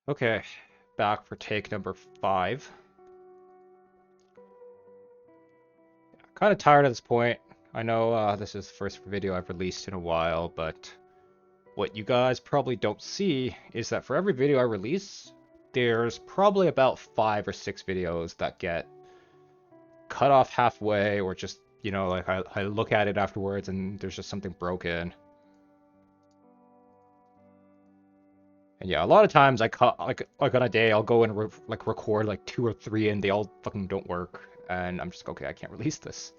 Okay, back for take number 5. Kind of tired at this point. I know this is the first video I've released in a while, but what you guys probably don't see is that for every video I release, there's probably about 5 or 6 videos that get cut off halfway, or just, like I look at it afterwards and there's just something broken. And yeah, a lot of times I cut like on a day I'll go and record like 2 or 3 and they all fucking don't work, and I'm just okay, I can't release this.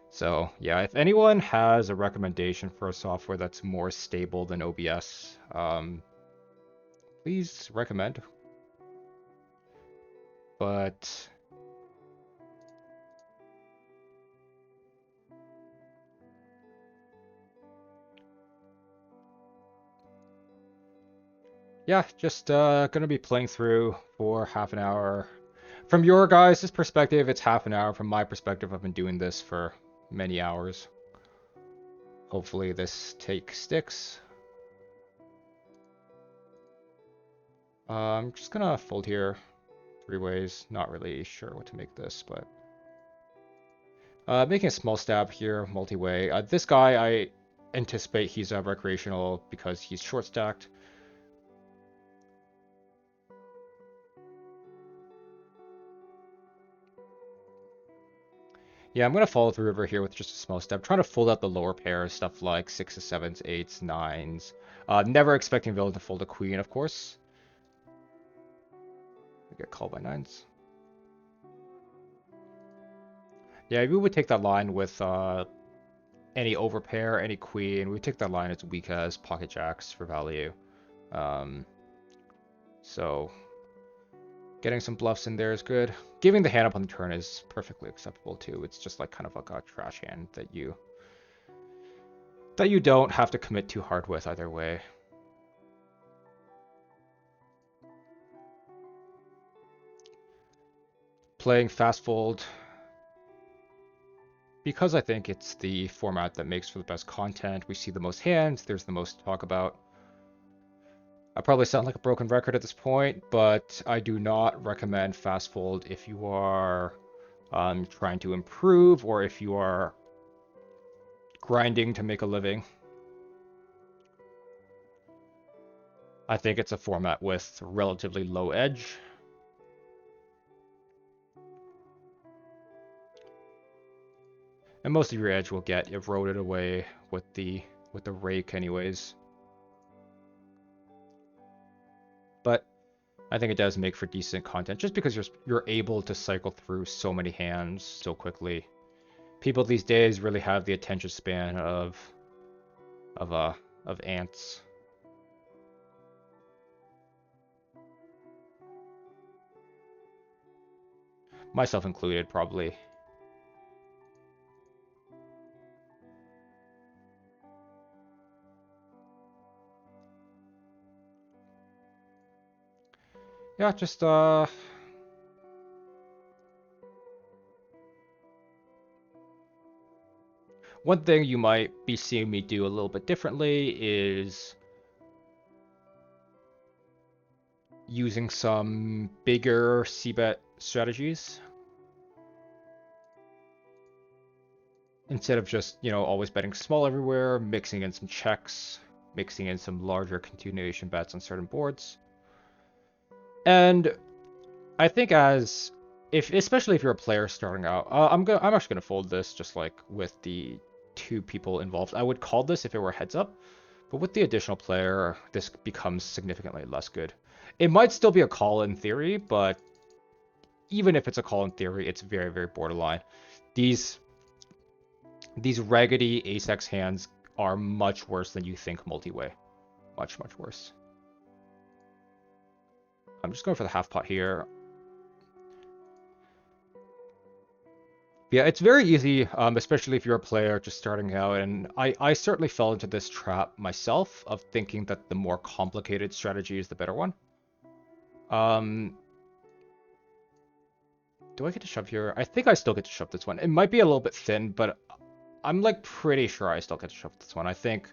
So yeah, if anyone has a recommendation for a software that's more stable than OBS, please recommend. But yeah, just gonna be playing through for half an hour. From your guys' perspective, it's half an hour. From my perspective, I've been doing this for many hours. Hopefully this take sticks. I'm just gonna fold here 3 ways. Not really sure what to make this, but making a small stab here, multi-way. This guy, I anticipate he's recreational because he's short stacked. Yeah, I'm gonna follow through over here with just a small step, trying to fold out the lower pairs, stuff like 6s, 7s, 8s, 9s. Never expecting villain to fold a queen, of course. I get called by 9s. Yeah, we would take that line with any overpair, any queen. We take that line as weak as pocket jacks for value. Um, so getting some bluffs in there is good. Giving the hand up on the turn is perfectly acceptable too. It's just like kind of like a trash hand that you don't have to commit too hard with either way. Playing Fastfold because I think it's the format that makes for the best content. We see the most hands, there's the most to talk about. I probably sound like a broken record at this point, but I do not recommend Fastfold if you are trying to improve or if you are grinding to make a living. I think it's a format with relatively low edge. And most of your edge will get eroded away with the rake anyways. But I think it does make for decent content just because you're able to cycle through so many hands so quickly. People these days really have the attention span of ants. Myself included, probably. Yeah, just one thing you might be seeing me do a little bit differently is using some bigger c-bet strategies instead of just, always betting small everywhere, mixing in some checks, mixing in some larger continuation bets on certain boards. And I think especially if you're a player starting out, I'm actually gonna fold this just like with the 2 people involved. I would call this if it were heads up, but with the additional player, this becomes significantly less good. It might still be a call in theory, but even if it's a call in theory, it's very, very borderline. These raggedy ace-x hands are much worse than you think multi-way. Much, much worse. I'm just going for the half pot here. Yeah, it's very easy, especially if you're a player just starting out, and I certainly fell into this trap myself of thinking that the more complicated strategy is the better one. Do I get to shove here? I think I still get to shove this one. It might be a little bit thin, but I'm like pretty sure I still get to shove this one. I think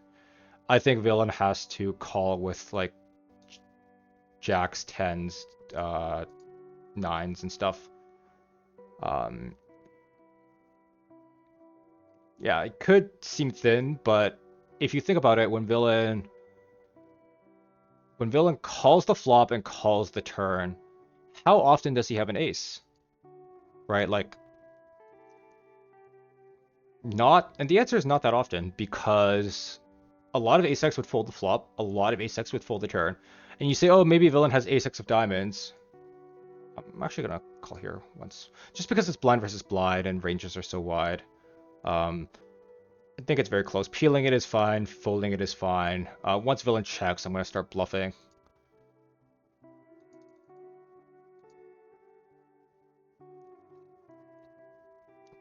villain has to call with like jacks, tens, nines, and stuff. Yeah, it could seem thin, but if you think about it, when villain calls the flop and calls the turn, how often does he have an ace? Right? Like, not, and the answer is not that often, because a lot of ace-x would fold the flop, a lot of ace-x would fold the turn, and you say, oh, maybe villain has ace-x of diamonds. I'm actually gonna call here once, just because it's blind versus blind and ranges are so wide. I think it's very close. Peeling it is fine, folding it is fine. Once villain checks, I'm gonna start bluffing.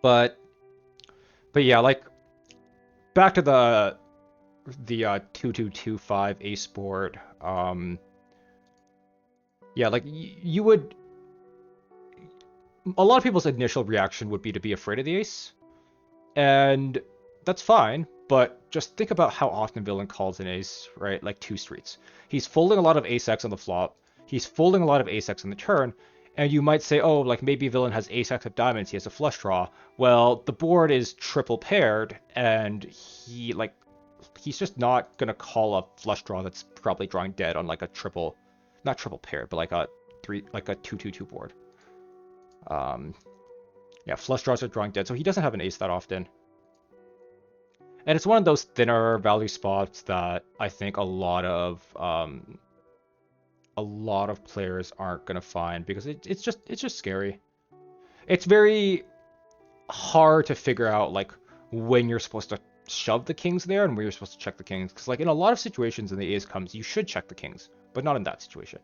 But yeah, like back to the 2225 ace board. Yeah, like you would. A lot of people's initial reaction would be to be afraid of the ace, and that's fine. But just think about how often villain calls an ace, right? Like two streets. He's folding a lot of ace-x on the flop. He's folding a lot of ace-x on the turn, and you might say, oh, like maybe villain has ace-x of diamonds. He has a flush draw. Well, the board is triple paired, and he's just not gonna call a flush draw that's probably drawing dead on like a triple, not triple paired, but like a 2-2-2 board. Yeah, flush draws are drawing dead, so he doesn't have an ace that often. And it's one of those thinner value spots that I think a lot of players aren't gonna find because it's just scary. It's very hard to figure out like when you're supposed to shove the kings there and when you're supposed to check the kings. Because like in a lot of situations when the ace comes, you should check the kings, but not in that situation.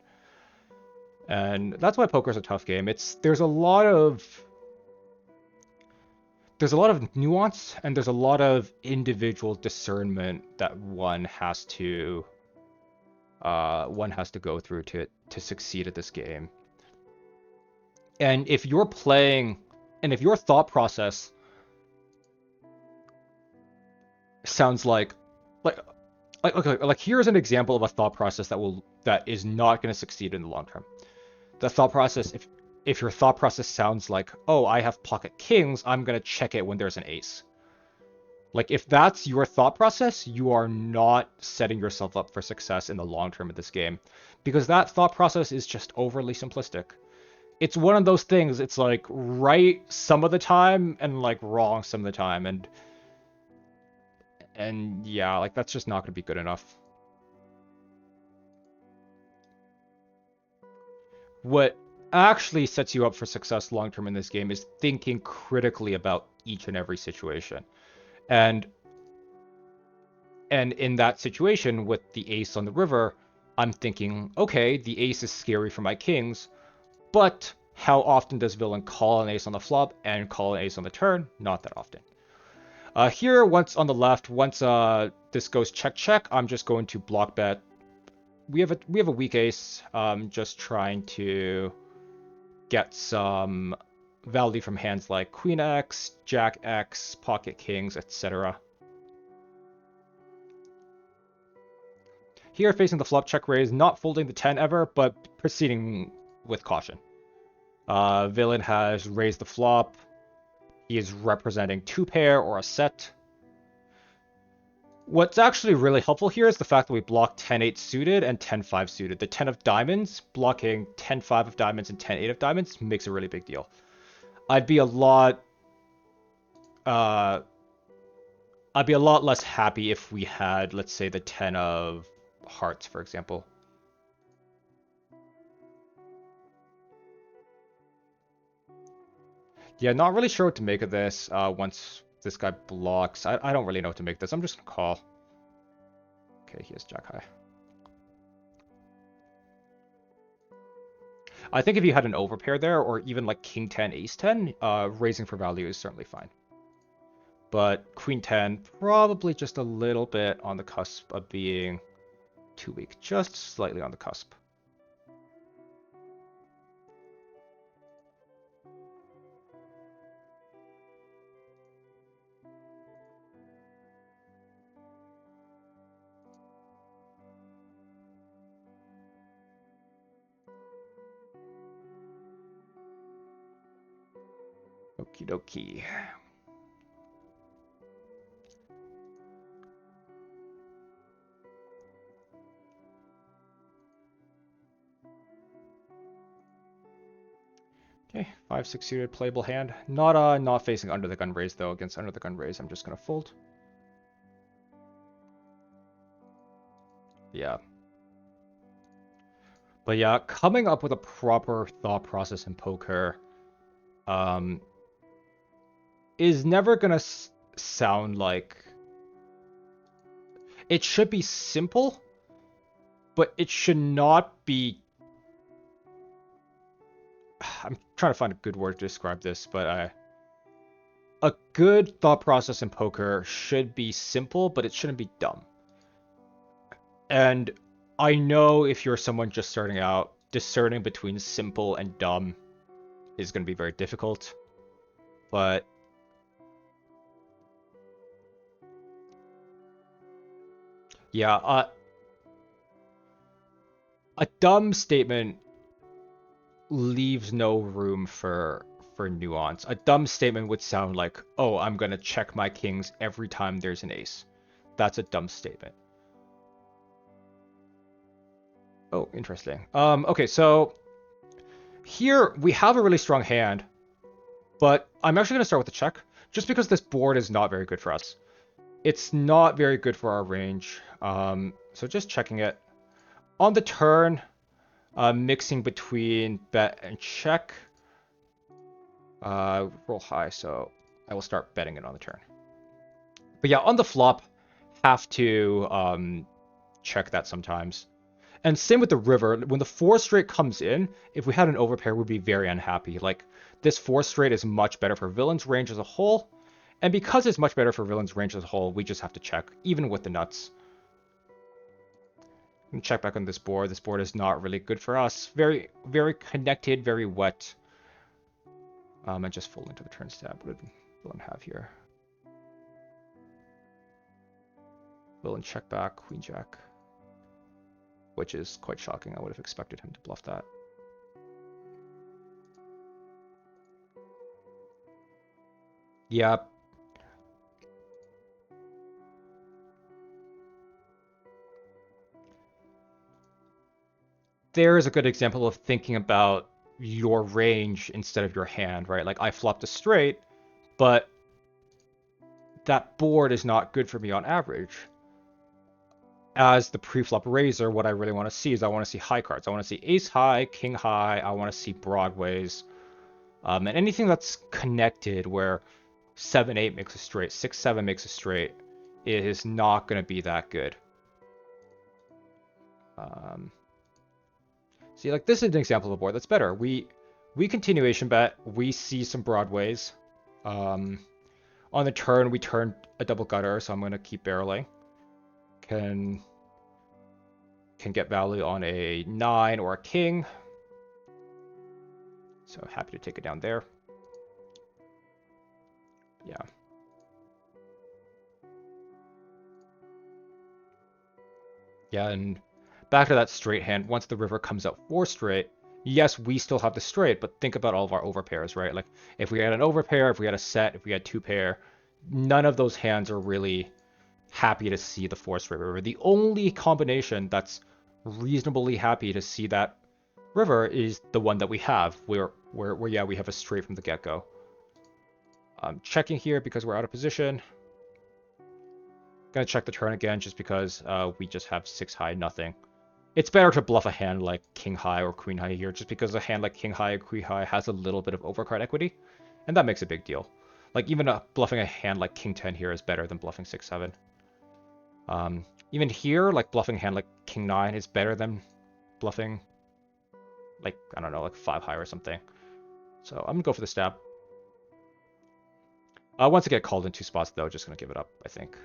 And that's why poker's a tough game. There's a lot of nuance and there's a lot of individual discernment that one has to go through to succeed at this game. And if you're playing, and if your thought process sounds like okay, like here's an example of a thought process that is not going to succeed in the long term. The thought process, if your thought process sounds like, oh, I have pocket kings, I'm going to check it when there's an ace. Like if that's your thought process, you are not setting yourself up for success in the long term of this game, because that thought process is just overly simplistic. It's one of those things, it's like right some of the time and like wrong some of the time, and yeah, like that's just not going to be good enough. What actually sets you up for success long term in this game is thinking critically about each and every situation. And in that situation with the ace on the river, I'm thinking, okay, the ace is scary for my kings, but how often does villain call an ace on the flop and call an ace on the turn? Not that often. Here, once on the left, once this goes check check, I'm just going to block bet. We have a weak ace. Just trying to get some value from hands like Queen X, Jack X, Pocket Kings, etc. Here, facing the flop check raise, not folding the 10 ever, but proceeding with caution. Villain has raised the flop. He is representing two pair or a set. What's actually really helpful here is the fact that we block 10-8 suited and 10-5 suited. The 10 of diamonds blocking 10-5 of diamonds and 10-8 of diamonds makes a really big deal. I'd be a lot less happy if we had, let's say, the 10 of hearts, for example. Yeah, not really sure what to make of this once this guy blocks. I don't really know what to make of this. I'm just gonna call. Okay, he has Jack High. I think if you had an overpair there, or even like King 10, Ace 10, raising for value is certainly fine. But Queen 10, probably just a little bit on the cusp of being too weak. Just slightly on the cusp. Okie dokie. Okay, 5-6 suited playable hand. Not facing under the gun raise though. Against under the gun raise, I'm just gonna fold. Yeah. But yeah, coming up with a proper thought process in poker is never gonna sound like... It should be simple, but it should not be... I'm trying to find a good word to describe this, but a good thought process in poker should be simple, but it shouldn't be dumb. And I know if you're someone just starting out, discerning between simple and dumb is going to be very difficult. But yeah, a dumb statement leaves no room for nuance. A dumb statement would sound like, "Oh, I'm going to check my kings every time there's an ace." That's a dumb statement. Oh, interesting. Okay, so here we have a really strong hand, but I'm actually going to start with a check, just because this board is not very good for us. It's not very good for our range. So just checking it. On the turn, mixing between bet and check. Roll high, so I will start betting it on the turn. But yeah, on the flop, have to check that sometimes. And same with the river. When the 4 straight comes in, if we had an overpair, we'd be very unhappy. Like, this 4 straight is much better for villain's range as a whole. And because it's much better for villain's range as a whole, we just have to check, even with the nuts. And check back on this board. This board is not really good for us. Very, very connected, very wet. And just fold into the turn stab. What did villain have here? Villain check back, queen jack. Which is quite shocking. I would have expected him to bluff that. Yeah. There is a good example of thinking about your range instead of your hand, right? Like, I flopped a straight, but that board is not good for me on average. As the pre-flop raiser, what I really want to see is I want to see high cards. I want to see ace high, king high. I want to see broadways. And anything that's connected where 7-8 makes a straight, 6-7 makes a straight, is not going to be that good. See, like, this is an example of a board that's better. We continuation bet. We see some broadways. On the turn, we turn a double gutter, so I'm going to keep barreling. Can get value on a 9 or a king. So happy to take it down there. Yeah. Yeah, and back to that straight hand. Once the river comes out 4 straight, yes, we still have the straight, but think about all of our overpairs, right? Like, if we had an overpair, if we had a set, if we had 2 pair, none of those hands are really happy to see the 4 straight river. The only combination that's reasonably happy to see that river is the one that we have, where yeah, we have a straight from the get-go. I'm checking here because we're out of position. Gonna check the turn again just because we just have 6 high, nothing. It's better to bluff a hand like king high or queen high here, just because a hand like king high or queen high has a little bit of overcard equity, and that makes a big deal. Like, even bluffing a hand like king 10 here is better than bluffing 6-7. Even here, like, bluffing a hand like king 9 is better than bluffing, like, I don't know, like 5 high or something. So I'm gonna go for the stab. Once I get called in 2 spots, though, just gonna give it up, I think.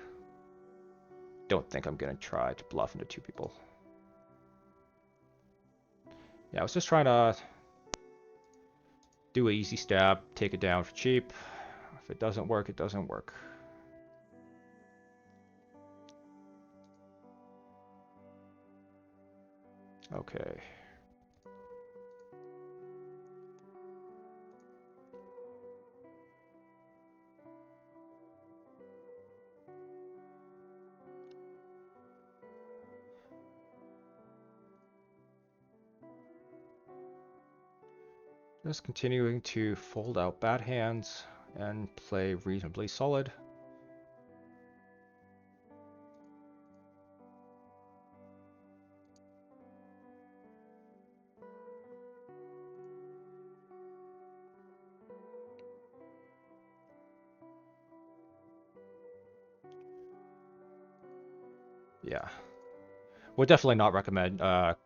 Don't think I'm gonna try to bluff into 2 people. Yeah, I was just trying to do an easy stab, take it down for cheap. If it doesn't work, it doesn't work. Okay. Just continuing to fold out bad hands and play reasonably solid. Yeah. Would definitely not recommend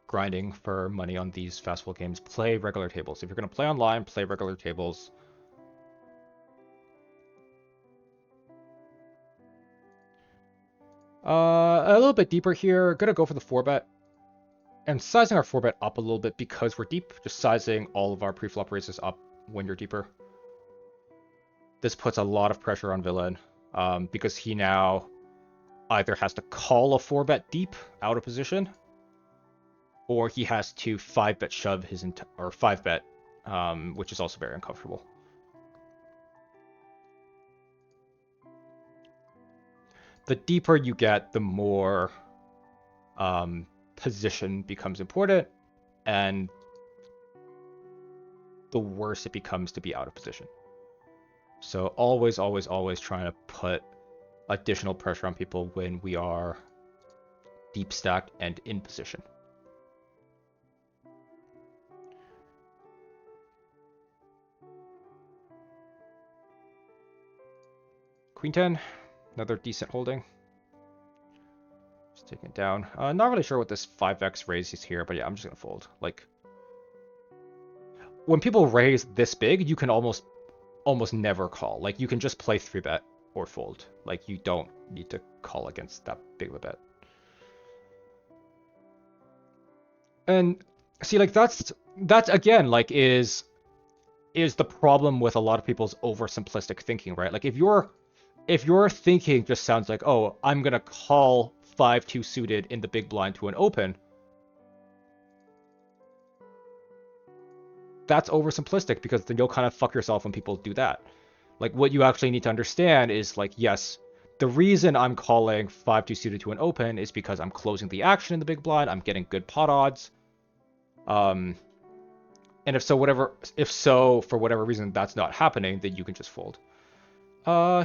grinding for money on these Fastfold games. Play regular tables. If you're going to play online, play regular tables. A little bit deeper here. Gonna go for the 4-bet. And sizing our 4-bet up a little bit because we're deep. Just sizing all of our pre-flop raises up when you're deeper. This puts a lot of pressure on Villain. Because he now either has to call a 4-bet deep out of position, or he has to 5-bet shove his or 5-bet, which is also very uncomfortable. The deeper you get, the more position becomes important, and the worse it becomes to be out of position. So always, always, always trying to put additional pressure on people when we are deep stacked and in position. Queen 10, another decent holding. Just taking it down. Not really sure what this 5x raise is here, but yeah, I'm just gonna fold. Like, when people raise this big, you can almost never call. Like, you can just play 3-bet or fold. Like, you don't need to call against that big of a bet. And see, like, that's again, like, is the problem with a lot of people's oversimplistic thinking, right? Like, if your thinking just sounds like, oh, I'm gonna call 5-2 suited in the big blind to an open, that's oversimplistic, because then you'll kind of fuck yourself when people do that. Like, what you actually need to understand is, like, yes, the reason I'm calling 5-2 suited to an open is because I'm closing the action in the big blind, I'm getting good pot odds. And if so, for whatever reason that's not happening, then you can just fold.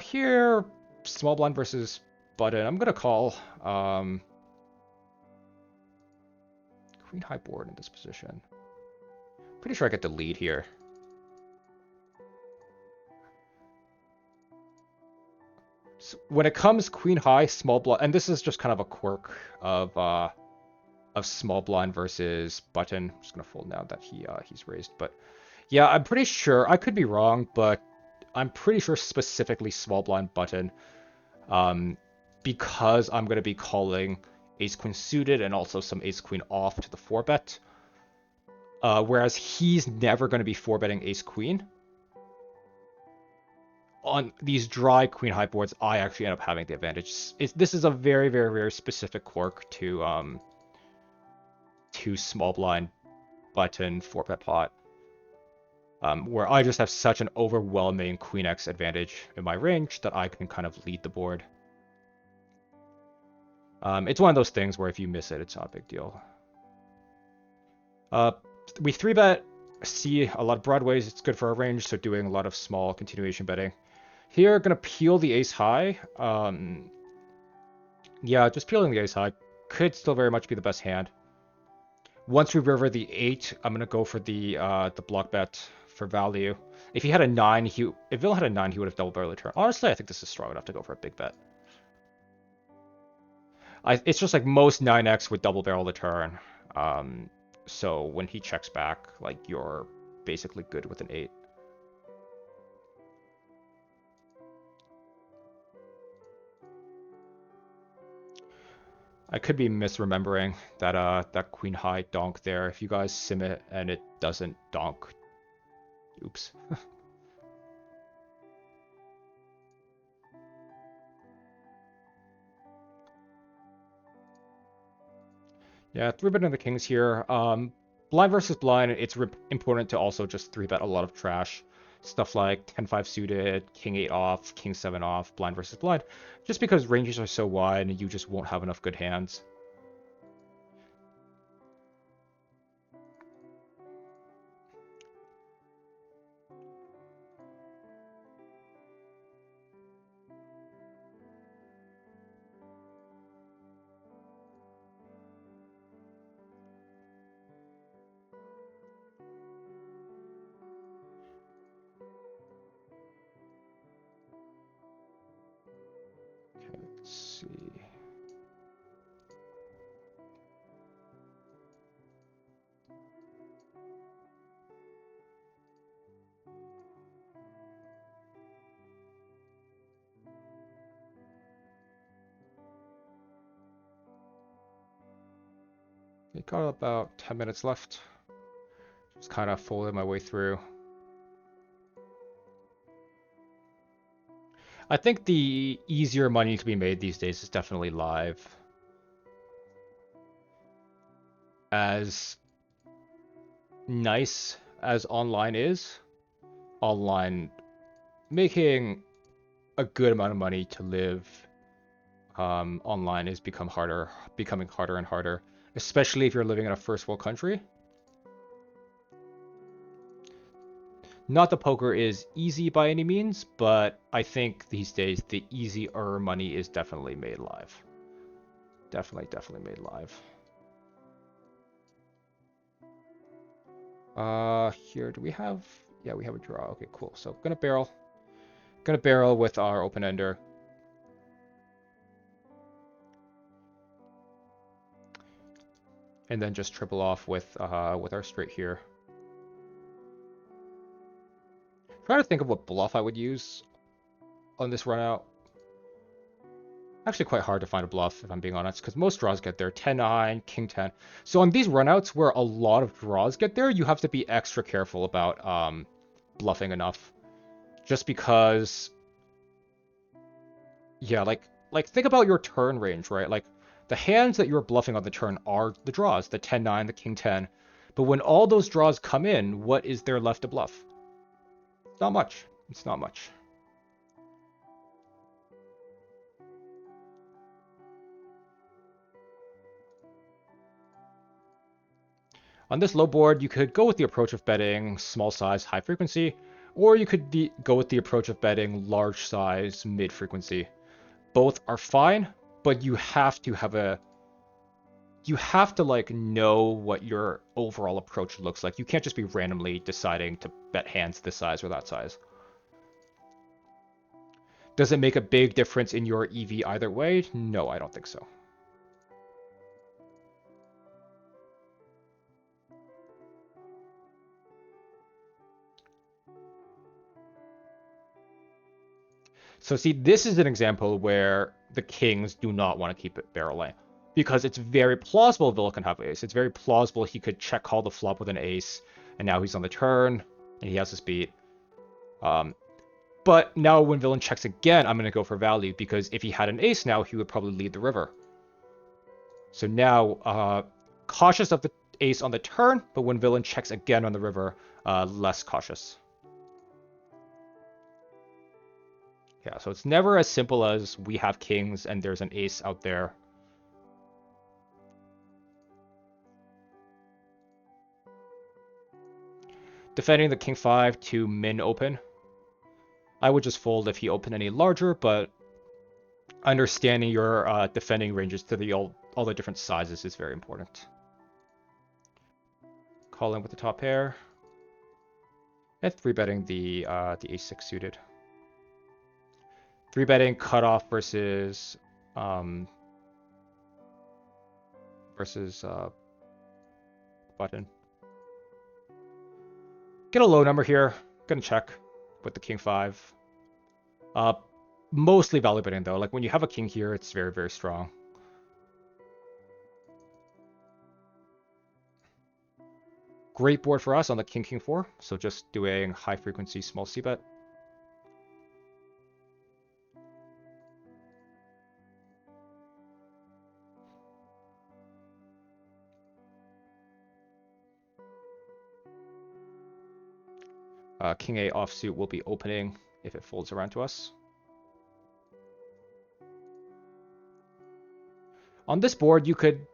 Here, small blind versus button, I'm gonna call. Queen high board in this position. Pretty sure I get the lead here. So when it comes queen high, small blind, and this is just kind of a quirk of small blind versus button. I'm just gonna fold now that he's raised, but yeah, I'm pretty sure, I could be wrong, but I'm pretty sure specifically small blind button, because I'm gonna be calling ace queen suited and also some ace queen off to the 4-bet. Whereas he's never going to be 4-betting ace queen. On these dry queen high boards, I actually end up having the advantage. This is a very, very, very specific quirk to small blind button 4-bet pot, where I just have such an overwhelming queen x advantage in my range that I can kind of lead the board. It's one of those things where if you miss it, it's not a big deal. We 3-bet, see a lot of broadways. It's good for our range, so doing a lot of small continuation betting. Here, gonna peel the ace high. Yeah, just peeling the ace high could still very much be the best hand. Once we river the 8, I'm gonna go for the block bet for value. If he had a 9, if Bill had a 9, he would have double barrel return. Honestly, I think this is strong enough to go for a big bet. It's just like most 9x with double barrel the turn. So when he checks back, like, you're basically good with an 8. I could be misremembering that queen high donk there. If you guys sim it and it doesn't donk, oops. Yeah, 3-betting the kings here. Blind versus blind, it's important to also just 3-bet a lot of trash. Stuff like 10-5 suited, king 8 off, king 7 off, blind versus blind. Just because ranges are so wide and you just won't have enough good hands. Only got about 10 minutes left. Just kind of folding my way through. I think the easier money to be made these days is definitely live. As nice as online is, online making a good amount of money to live online is becoming harder and harder, especially if you're living in a first world country. Not that poker is easy by any means, but I think these days the easier money is definitely made live. Definitely made live. Here, do we have... Yeah, we have a draw. Okay, cool. So, gonna barrel. Gonna barrel with our open-ender. And then just triple off with our straight here. Trying to think of what bluff I would use on this run out. Actually quite hard to find a bluff, if I'm being honest, because most draws get there. 10-9, King 10. So on these runouts where a lot of draws get there, you have to be extra careful about bluffing enough. Just because... Yeah, like think about your turn range, right? Like, the hands that you're bluffing on the turn are the draws, the 10-9, the King 10. But when all those draws come in, what is there left to bluff? Not much. It's not much. On this low board, you could go with the approach of betting small size, high frequency, or you could go with the approach of betting large size, mid frequency. Both are fine, but you have to like know what your overall approach looks like. You can't just be randomly deciding to bet hands this size or that size. Does it make a big difference in your EV either way? No, I don't think so. So see, this is an example where the kings do not want to keep it barreling. Because it's very plausible Villa can have ace. It's very plausible he could check call the flop with an ace, and now he's on the turn, and he has this beat. But now when villain checks again, I'm going to go for value, because if he had an ace now, he would probably lead the river. So now, cautious of the ace on the turn, but when villain checks again on the river, less cautious. Yeah, so it's never as simple as we have kings and there's an ace out there. Defending the king 5 to min open. I would just fold if he opened any larger, but understanding your defending ranges to all the different sizes is very important. Call in with the top pair. And 3-betting the ace-6 suited. 3-betting cutoff versus button. Get a low number here. Gonna check with the king 5. Mostly value betting though. Like when you have a king here, it's very, very strong. Great board for us on the king 4. So just doing high frequency small c-bet. King A offsuit will be opening if it folds around to us. On this board, you could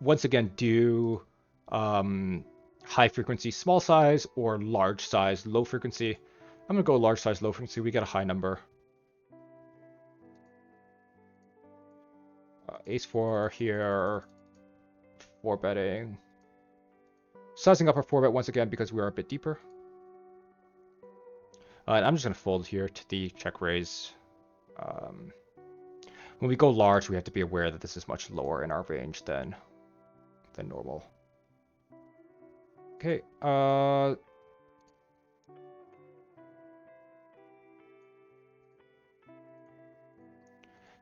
once again do high frequency small size or large size low frequency. I'm gonna go large size low frequency. We get a high number. Ace 4 here. 4-betting. Sizing up our 4-bet once again because we are a bit deeper. And I'm just going to fold here to the check raise. When we go large, we have to be aware that this is much lower in our range than normal. Okay.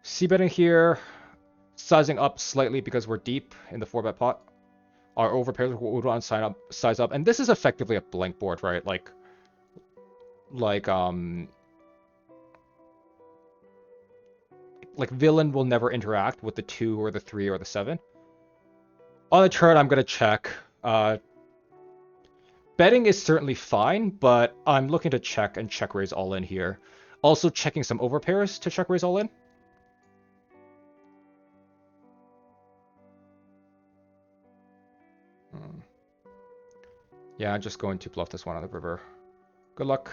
C-betting here. Sizing up slightly because we're deep in the 4-bet pot. our overpairs would want to size up, and this is effectively a blank board, right? Like like villain will never interact with the 2 or the 3 or the 7. On the turn, I'm gonna check. Betting is certainly fine, but I'm looking to check and check raise all in here. Also checking some overpairs to check raise all in. Yeah, I'm just going to bluff this one on the river. Good luck.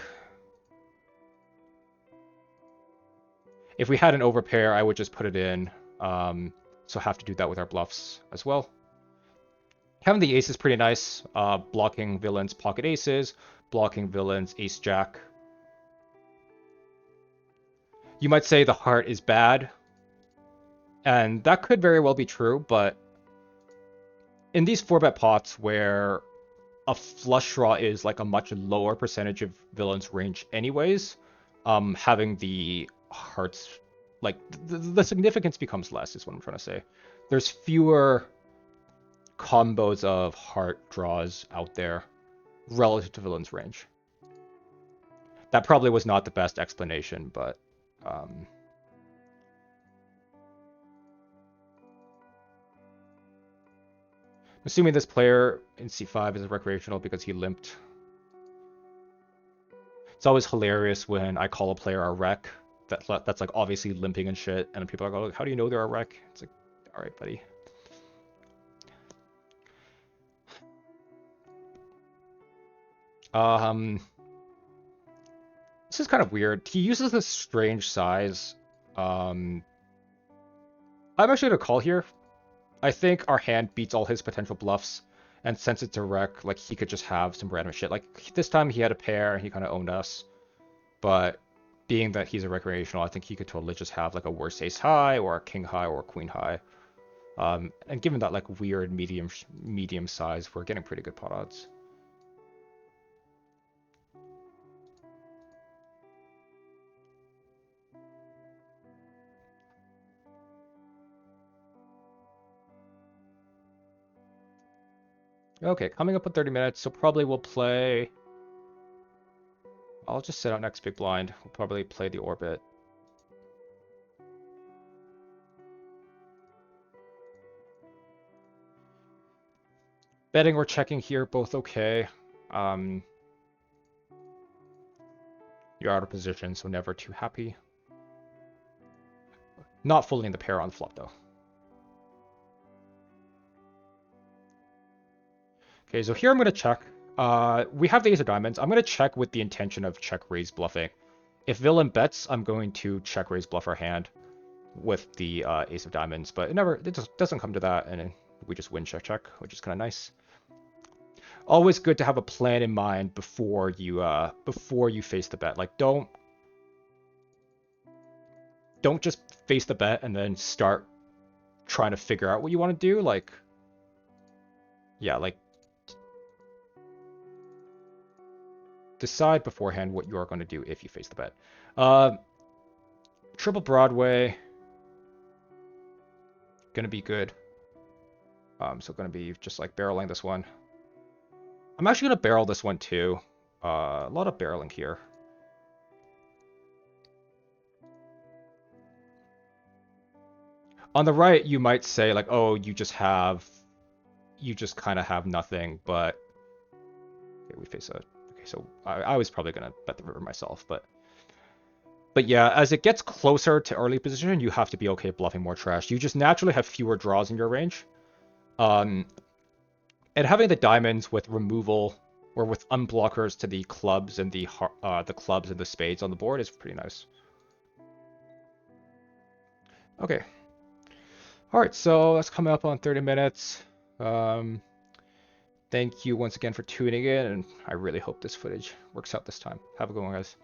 If we had an overpair, I would just put it in. So have to do that with our bluffs as well. Having the ace is pretty nice. Blocking villains pocket aces, blocking villains ace jack. You might say the heart is bad, and that could very well be true, but in these 4-bet pots where a flush draw is like a much lower percentage of villains' range anyways, having the hearts, like the significance becomes less is what I'm trying to say. There's fewer combos of heart draws out there relative to villains' range. That probably was not the best explanation, but assuming this player in c5 is recreational because he limped. It's always hilarious when I call a player a wreck that's like obviously limping and shit, and people are like, how do you know they're a wreck? It's like, all right, buddy. This is kind of weird. He uses this strange size. I'm actually gonna call here. I think our hand beats all his potential bluffs, and since it's a wreck, like he could just have some random shit. Like this time he had a pair and he kind of owned us, but being that he's a recreational, I think he could totally just have like a worse ace high or a king high or a queen high. And given that like weird medium size, we're getting pretty good pot odds. Okay, coming up in 30 minutes, so probably we'll play. I'll just sit out next big blind. We'll probably play the orbit. Betting or checking here, both okay. You're out of position, so never too happy. Not fully in the pair on the flop, though. Okay, so here I'm going to check. We have the ace of diamonds. I'm going to check with the intention of check raise bluffing. If villain bets, I'm going to check raise bluff our hand with the ace of diamonds, but it just doesn't come to that, and we just win check check, which is kind of nice. Always good to have a plan in mind before you face the bet. Like don't just face the bet and then start trying to figure out what you want to do. Like, yeah, like decide beforehand what you are going to do if you face the bet. Triple Broadway, gonna be good. So gonna be just like barreling this one. I'm actually gonna barrel this one too. A lot of barreling here. On the right, you might say like, oh, you just kind of have nothing, but okay, we face a. Okay, so I was probably gonna bet the river myself, but yeah, as it gets closer to early position, you have to be okay bluffing more trash. You just naturally have fewer draws in your range. And having the diamonds with removal or with unblockers to the clubs and the clubs and the spades on the board is pretty nice. Okay. All right, so that's coming up on 30 minutes. Thank you once again for tuning in, and I really hope this footage works out this time. Have a good one, guys.